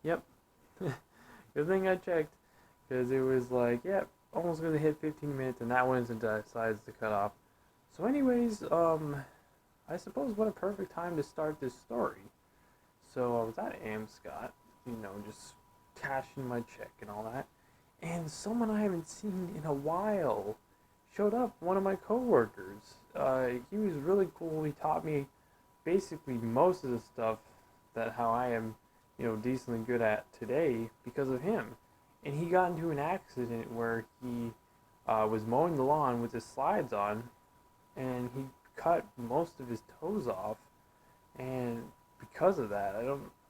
Yep. Good thing I checked, because it was like, yep, almost gonna hit 15 minutes, and that one decides to cut off. So, anyways, I suppose what a perfect time to start this story. So I was at Amscot, just cashing my check and all that, and someone I haven't seen in a while showed up. One of my coworkers. He was really cool. He taught me basically most of the stuff that how I am, decently good at today because of him. And he got into an accident where he was mowing the lawn with his slides on, and he cut most of his toes off. And because of that,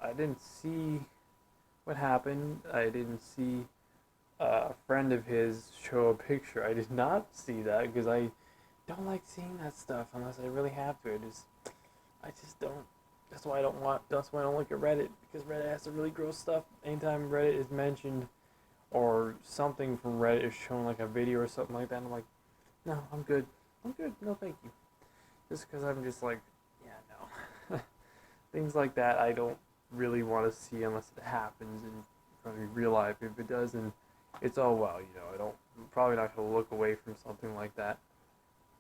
I didn't see what happened. I didn't see a friend of his show a picture. I did not see that because I don't like seeing that stuff unless I really have to. I just don't. That's why I don't want. That's why I don't look at Reddit, because Reddit has some really gross stuff. Anytime Reddit is mentioned or something from Reddit is shown, like a video or something like that, I'm like, no, I'm good. I'm good. No, thank you. Just because I'm just like, yeah, no. Things like that I don't really want to see unless it happens in real life. If it doesn't, it's all well. I'm probably not gonna look away from something like that.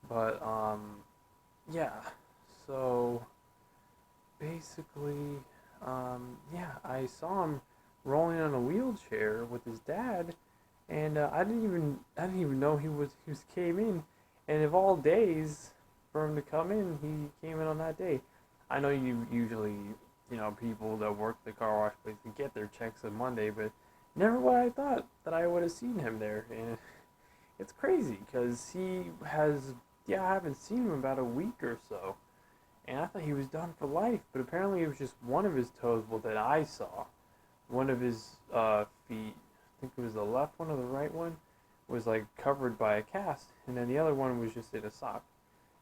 But yeah. So basically, yeah, I saw him rolling on a wheelchair with his dad, and I didn't even know he was came in, and of all days for him to come in, he came in on that day. I know you usually, people that work the car wash place can get their checks on Monday, but never would I thought that I would have seen him there, and it's crazy because yeah, I haven't seen him in about a week or so, and I thought he was done for life, but apparently it was just one of his toes, well, that I saw. One of his feet, I think it was the left one or the right one, was like covered by a cast, and then the other one was just in a sock.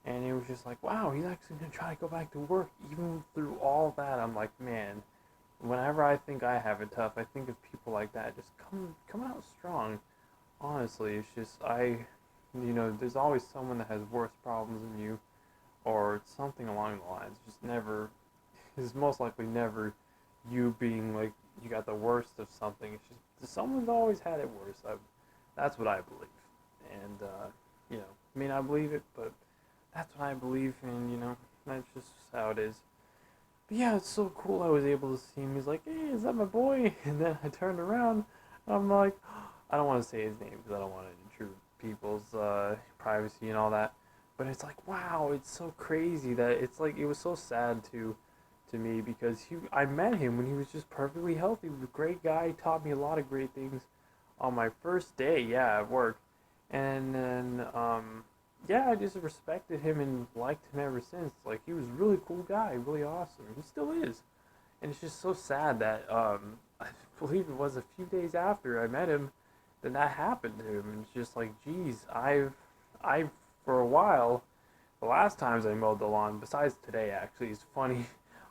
And it was just like, wow, he's actually gonna try to go back to work even through all that. I'm like, man, whenever I think I have it tough, I think of people like that just coming out strong. Honestly, it's just there's always someone that has worse problems than you, or something along the lines. Just never, it's most likely never you being like you got the worst of something. It's just someone's always had it worse. That's what I believe, and I mean, I believe it, but that's what I believe, and that's just how it is. But yeah, it's so cool. I was able to see him. He's like, "Hey, is that my boy?" And then I turned around. I'm like, I don't want to say his name because I don't want to intrude people's privacy and all that. But it's like, wow, it's so crazy that it's like it was so sad to me because I met him when he was just perfectly healthy. He was a great guy. He taught me a lot of great things on my first day, yeah, at work. And then yeah, I just respected him and liked him ever since. Like, he was a really cool guy, really awesome. He still is. And it's just so sad that I believe it was a few days after I met him that happened to him. And it's just like, geez, I've for a while, the last times I mowed the lawn, besides today actually, it's funny.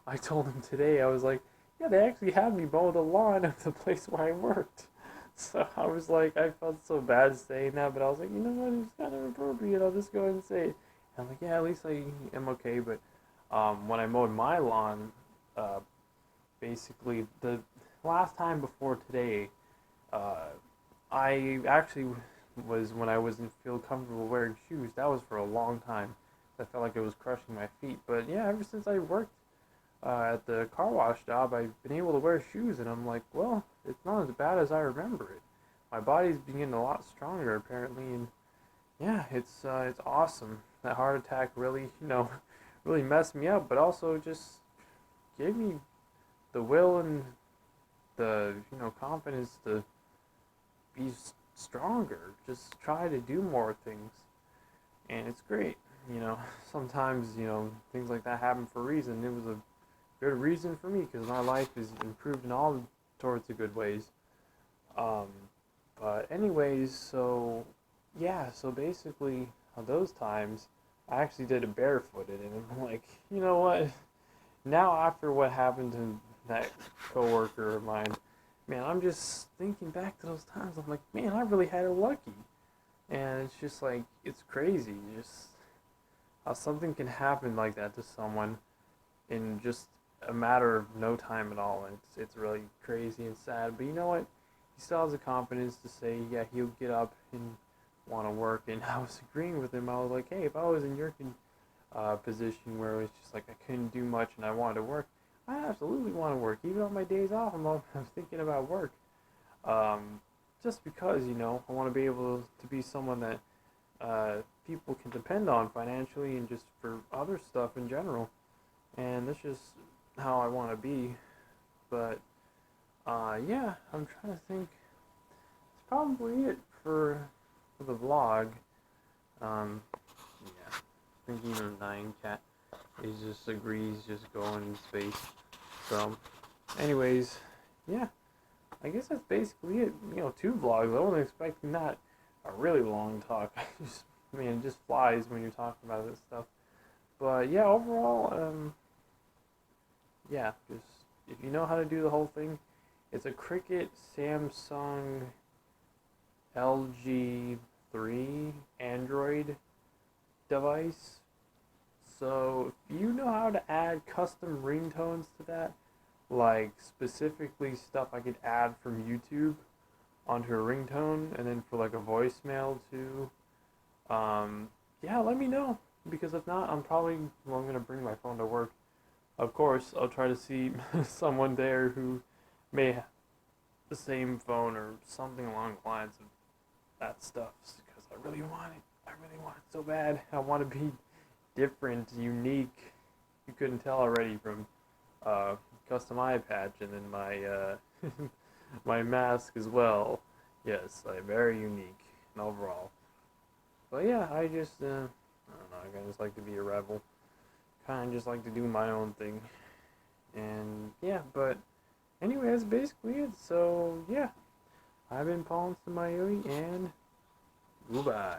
I told him today, I was like, yeah, they actually had me mow the lawn of the place where I worked. So I was like, I felt so bad saying that, but I was like, you know what, it's kind of appropriate. I'll just go ahead and say it. And I'm like, yeah, at least I am okay. But when I mowed my lawn, uh, basically the last time before today, uh, I actually was when I wasn't feel comfortable wearing shoes. That was for a long time. I felt like it was crushing my feet. But yeah, ever since I worked at the car wash job, I've been able to wear shoes, and I'm like, well, it's not as bad as I remember it. My body's been getting a lot stronger apparently, and yeah, it's awesome. That heart attack really, really messed me up, but also just gave me the will and the confidence to be stronger. Just try to do more things, and it's great. Sometimes things like that happen for a reason. It was a good reason for me because my life is improved in all towards the good ways. Um, but anyways, so yeah, so basically on those times, I actually did it barefooted, and I'm like, you know what? Now after what happened to that coworker of mine, man, I'm just thinking back to those times. I'm like, man, I really had it lucky, and it's just like it's crazy, just how something can happen like that to someone in just a matter of no time at all, and it's really crazy and sad. But you know what? He still has the confidence to say, yeah, he'll get up and want to work. And I was agreeing with him. I was like, hey, if I was in your position where it was just like I couldn't do much and I wanted to work, I absolutely want to work. Even on my days off, I'm thinking about work. Um, just because, I want to be able to be someone that people can depend on financially and just for other stuff in general. And that's just how I want to be. But yeah, I'm trying to think. It's probably it for the vlog. Yeah, thinking of Nine Cat. He just agrees, just going in space. So, anyways, yeah, I guess that's basically it. 2 vlogs. I wasn't expecting that. A really long talk. It just flies when you're talking about this stuff. But yeah, overall, yeah, just if you know how to do the whole thing, it's a Cricket Samsung LG 3 Android device. So if you know how to add custom ringtones to that, like specifically stuff I could add from YouTube onto a ringtone, and then for like a voicemail too, yeah, let me know. Because if not, I'm gonna bring my phone to work. Of course, I'll try to see someone there who may have the same phone or something along the lines of that stuff. Because I really want it. I really want it so bad. I want to be different, unique. You couldn't tell already from custom eye patch and then my my mask as well. Yes, I'm very unique and overall. But yeah, I just I don't know. I just like to be a rebel. Kind of just like to do my own thing. And yeah, but anyway, that's basically it. So yeah, I've been PauLInstaMyooin and goodbye.